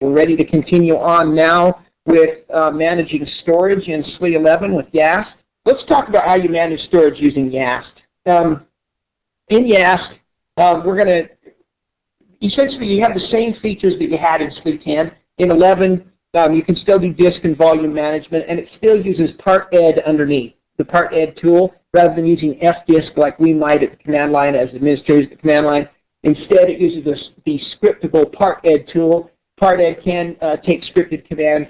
We're ready to continue on now with managing storage in SLE11 with YaST. Let's talk about how you manage storage using YaST. In YaST, we're going to, essentially you have the same features that you had in SLE10. In 11, you can still do disk and volume management, and it still uses part-ed underneath, the part-ed tool, rather than using fdisk like we might at the command line as administrators at the command line. Instead, it uses the scriptable part-ed tool. Part-ed can take scripted commands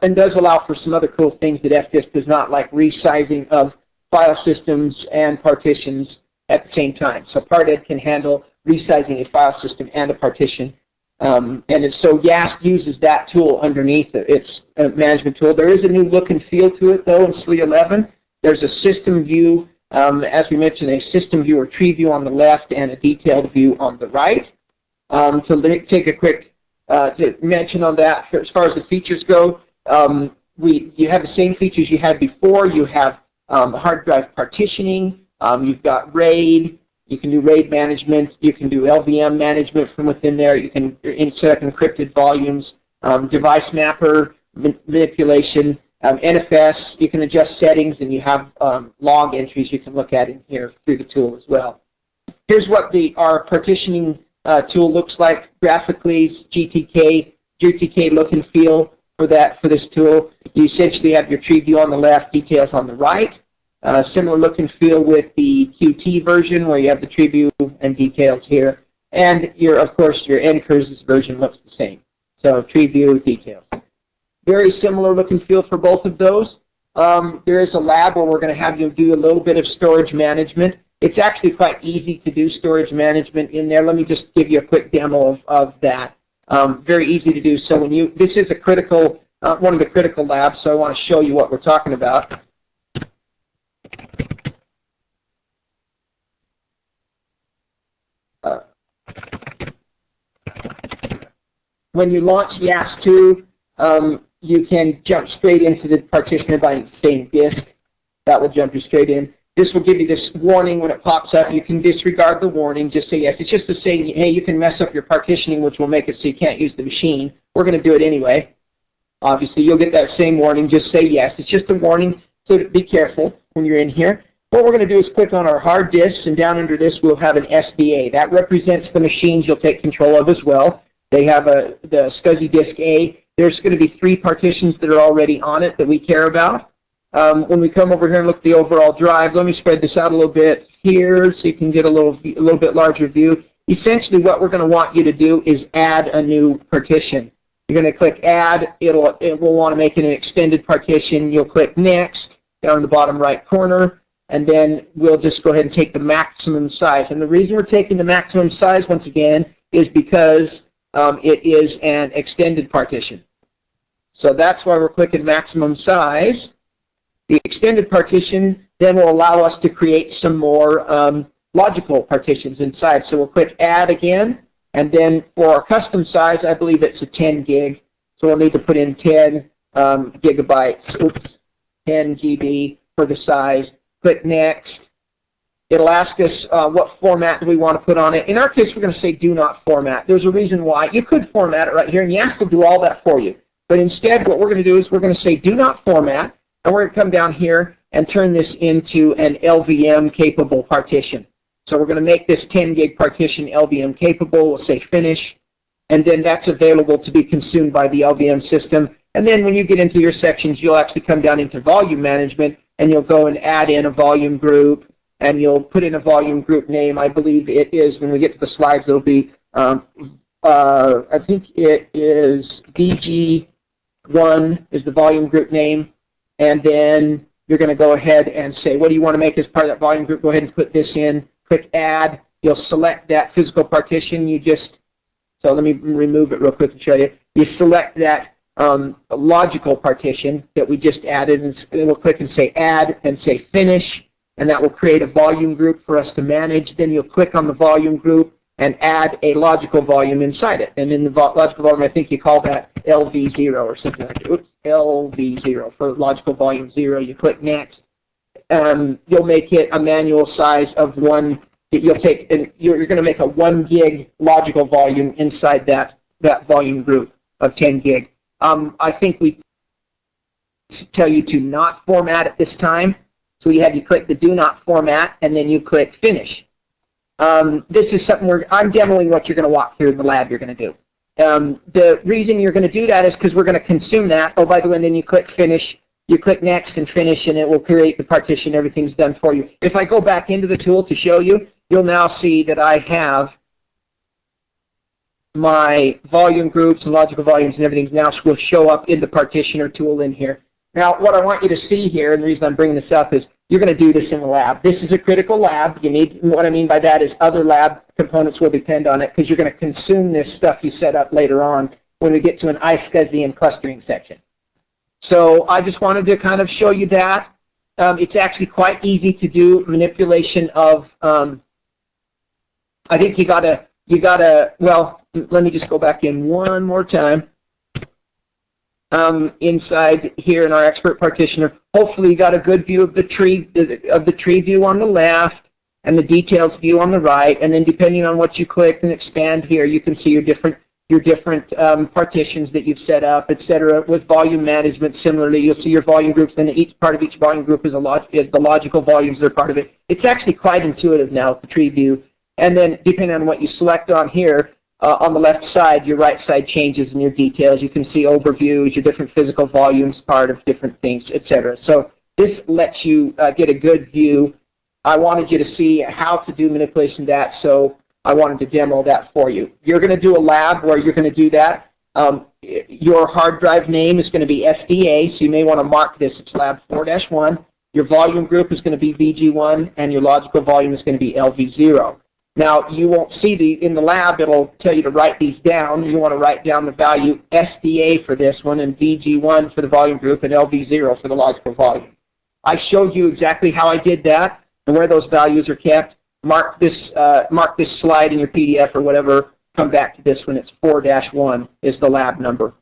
and does allow for some other cool things that fdisk does not, like resizing of file systems and partitions at the same time. So part-ed can handle resizing a file system and a partition. So YaST uses that tool underneath its management tool. There is a new look and feel to it, though, in SLE11. There's a system view, as we mentioned, a system view or tree view on the left and a detailed view on the right. To take a quick to mention on that, as far as the features go, you have the same features you had before. You have hard drive partitioning. You've got RAID. You can do RAID management. You can do LVM management from within there. You can insert encrypted volumes, device mapper manipulation, NFS. You can adjust settings, and you have log entries you can look at in here through the tool as well. Here's what our partitioning tool looks like graphically. GTK look and feel for this tool. You essentially have your tree view on the left, details on the right. Similar look and feel with the Qt version, where you have the tree view and details here. And of course, your NCRS version looks the same. So tree view, details. Very similar look and feel for both of those. There is a lab where we're going to have you do a little bit of storage management. It's actually quite easy to do storage management in there. Let me just give you a quick demo of that. Very easy to do. So this is a critical, one of the critical labs, so I want to show you what we're talking about. When you launch YaST 2, you can jump straight into the partitioner by saying disk. That will jump you straight in. This will give you this warning when it pops up. You can disregard the warning, just say yes. It's just to say, hey, you can mess up your partitioning, which will make it so you can't use the machine. We're going to do it anyway. Obviously, you'll get that same warning. Just say yes. It's just a warning, so be careful when you're in here. What we're going to do is click on our hard disks, and down under this we'll have an SDA. That represents the machines you'll take control of as well. They have the SCSI disk A. There's going to be 3 partitions that are already on it that we care about. When we come over here and look at the overall drive, let me spread this out a little bit here so you can get a little bit larger view. Essentially, what we're going to want you to do is add a new partition. You're going to click Add. It will want to make it an extended partition. You'll click Next down in the bottom right corner, and then we'll just go ahead and take the maximum size. And the reason we're taking the maximum size, once again, is because it is an extended partition. So that's why we're clicking maximum size. The extended partition then will allow us to create some more logical partitions inside. So we'll click Add again, and then for our custom size, I believe it's a 10 gig. So we'll need to put in 10 gigabytes, 10 GB for the size. Click Next. It'll ask us what format do we want to put on it. In our case, we're going to say do not format. There's a reason why. You could format it right here, and YaST will do all that for you. But instead, what we're going to do is we're going to say do not format, and we're going to come down here and turn this into an LVM capable partition. So we're going to make this 10 gig partition LVM capable. We'll say finish, and then that's available to be consumed by the LVM system. And then when you get into your sections, you'll actually come down into volume management, and you'll go and add in a volume group, and you'll put in a volume group name. I believe it is, when we get to the slides, it'll be, I think it is VG1 is the volume group name. And then you're going to go ahead and say, what do you want to make as part of that volume group? Go ahead and put this in. Click Add. You'll select that physical partition. So let me remove it real quick to show you. You select that logical partition that we just added, and we'll click and say Add and say Finish, and that will create a volume group for us to manage. Then you'll click on the volume group and add a logical volume inside it. And in the logical volume, I think you call that LV0 or something like that. Oops, LV0 for logical volume 0. You click Next. You'll make it a manual size of 1. You'll take, and you're going to make a 1 gig logical volume inside that volume group. of 10 gig. I think we tell you to not format at this time. So you click the do not format, and then you click finish. This is something I'm demoing what you're going to walk through in the lab you're going to do. The reason you're going to do that is because we're going to consume that. Oh, by the way, and then you click finish. You click next and finish, and it will create the partition. Everything's done for you. If I go back into the tool to show you, you'll now see that I have my volume groups and logical volumes and everything now will show up in the partitioner tool in here. Now, what I want you to see here, and the reason I'm bringing this up is you're going to do this in the lab. This is a critical lab. What I mean by that is other lab components will depend on it because you're going to consume this stuff you set up later on when we get to an iSCSI and clustering section. So I just wanted to kind of show you that. It's actually quite easy to do manipulation of, I think you gotta, well, let me just go back in one more time. Inside here in our expert partitioner, hopefully you got a good view of the tree view on the left and the details view on the right, and then depending on what you click and expand here, you can see your different partitions that you've set up, etc. With volume management, similarly, you'll see your volume groups, and each part of each volume group is the logical volumes that are part of it. It's actually quite intuitive now with the tree view. And then depending on what you select on here, on the left side, your right side changes in your details. You can see overviews, your different physical volumes, part of different things, etc. So this lets you get a good view. I wanted you to see how to do manipulation of that, so I wanted to demo that for you. You're going to do a lab where you're going to do that. Your hard drive name is going to be SDA, so you may want to mark this. It's lab 4-1. Your volume group is going to be VG1, and your logical volume is going to be LV0. Now, you won't see in the lab, it'll tell you to write these down. You want to write down the value SDA for this one, and VG1 for the volume group, and LV0 for the logical volume. I showed you exactly how I did that and where those values are kept. Mark this slide in your PDF or whatever. Come back to this when it's 4-1 is the lab number.